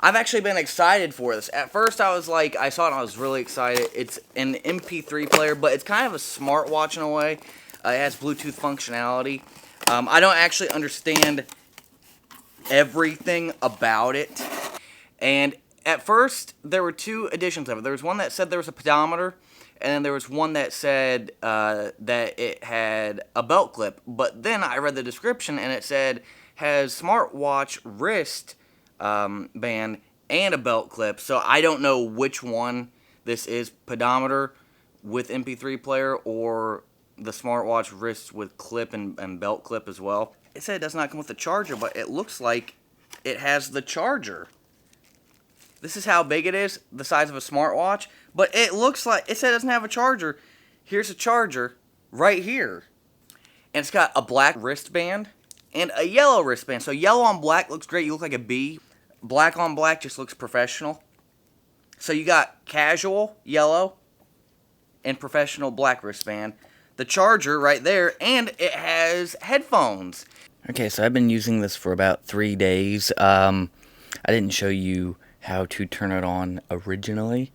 I've actually been excited for this. At first, I was like, I saw it and I was really excited. It's an MP3 player, but it's kind of a smartwatch in a way. It has Bluetooth functionality. I don't actually understand everything about it. And at first, there were two editions of it. There was one that said there was a pedometer, and then there was one that said that it had a belt clip. But then I read the description, and it said has smartwatch wrist band and a belt clip. So I don't know which one this is, pedometer with MP3 player or the smartwatch wrist with clip and belt clip as well. It said it does not come with a charger, but it looks like it has the charger. This is how big it is, the size of a smartwatch, but it looks like, it said it doesn't have a charger. Here's a charger right here. And it's got a black wristband and a yellow wristband. So yellow on black looks great. You look like a bee. Black on black just looks professional. So you got casual yellow and professional black wristband. The charger right there, and it has headphones. Okay, so I've been using this for about 3 days. I didn't show you how to turn it on originally,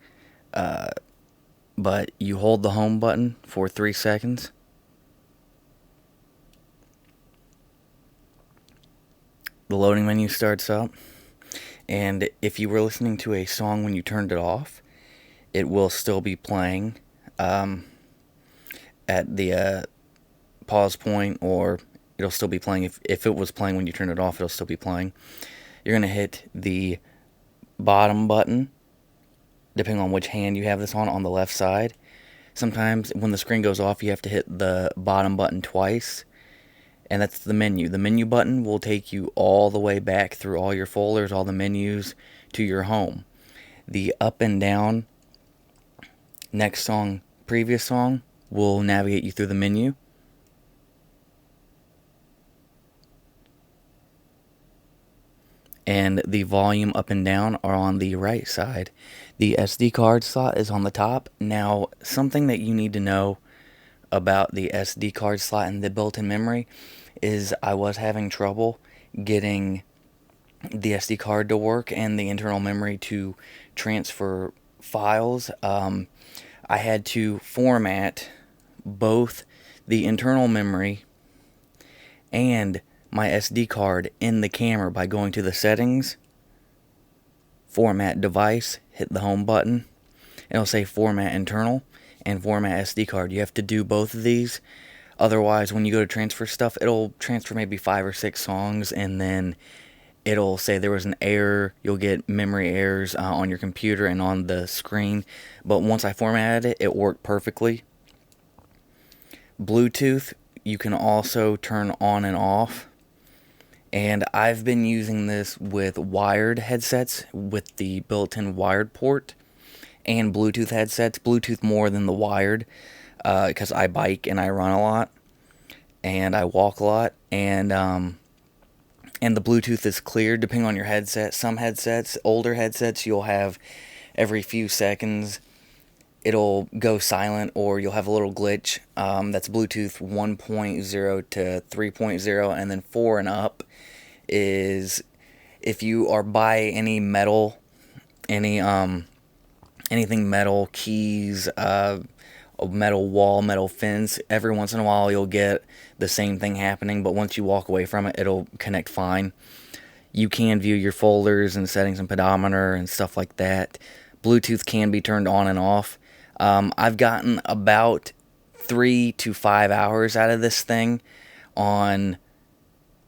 but you hold the home button for 3 seconds. The loading menu starts up, and if you were listening to a song when you turned it off, it will still be playing at the pause point, or it'll still be playing. If it was playing when you turn it off, it'll still be playing. You're going to hit the bottom button, depending on which hand you have this on the left side. Sometimes when the screen goes off, you have to hit the bottom button twice, and that's the menu. The menu button will take you all the way back through all your folders, all the menus, to your home. The up and down, next song, previous song, will navigate you through the menu. And the volume up and down are on the right side. The SD card slot is on the top. Now, something that you need to know about the SD card slot and the built-in memory is I was having trouble getting the SD card to work and the internal memory to transfer files. I had to format both the internal memory and my SD card in the camera by going to the settings, format device, hit the home button, and it'll say format internal and format SD card. You have to do both of these, otherwise when you go to transfer stuff, it'll transfer maybe 5 or 6 songs, and then it'll say there was an error. You'll get memory errors on your computer and on the screen, but once I formatted it, it worked perfectly. Bluetooth, you can also turn on and off. And I've been using this with wired headsets with the built-in wired port, and Bluetooth headsets. Bluetooth more than the wired, because I bike and I run a lot, and I walk a lot, and the Bluetooth is cleared depending on your headset. Some headsets, older headsets, you'll have every few seconds it'll go silent, or you'll have a little glitch. That's Bluetooth 1.0 to 3.0, and then 4 and up is if you are by any metal, anything metal, keys, a metal wall, metal fence, every once in a while you'll get the same thing happening, but once you walk away from it, it'll connect fine. You can view your folders and settings and pedometer and stuff like that. Bluetooth can be turned on and off. I've gotten about 3 to 5 hours out of this thing on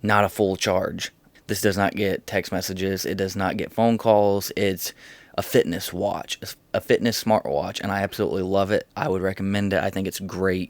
not a full charge. This does not get text messages. It does not get phone calls. It's a fitness watch, a fitness smartwatch, and I absolutely love it. I would recommend it. I think it's great.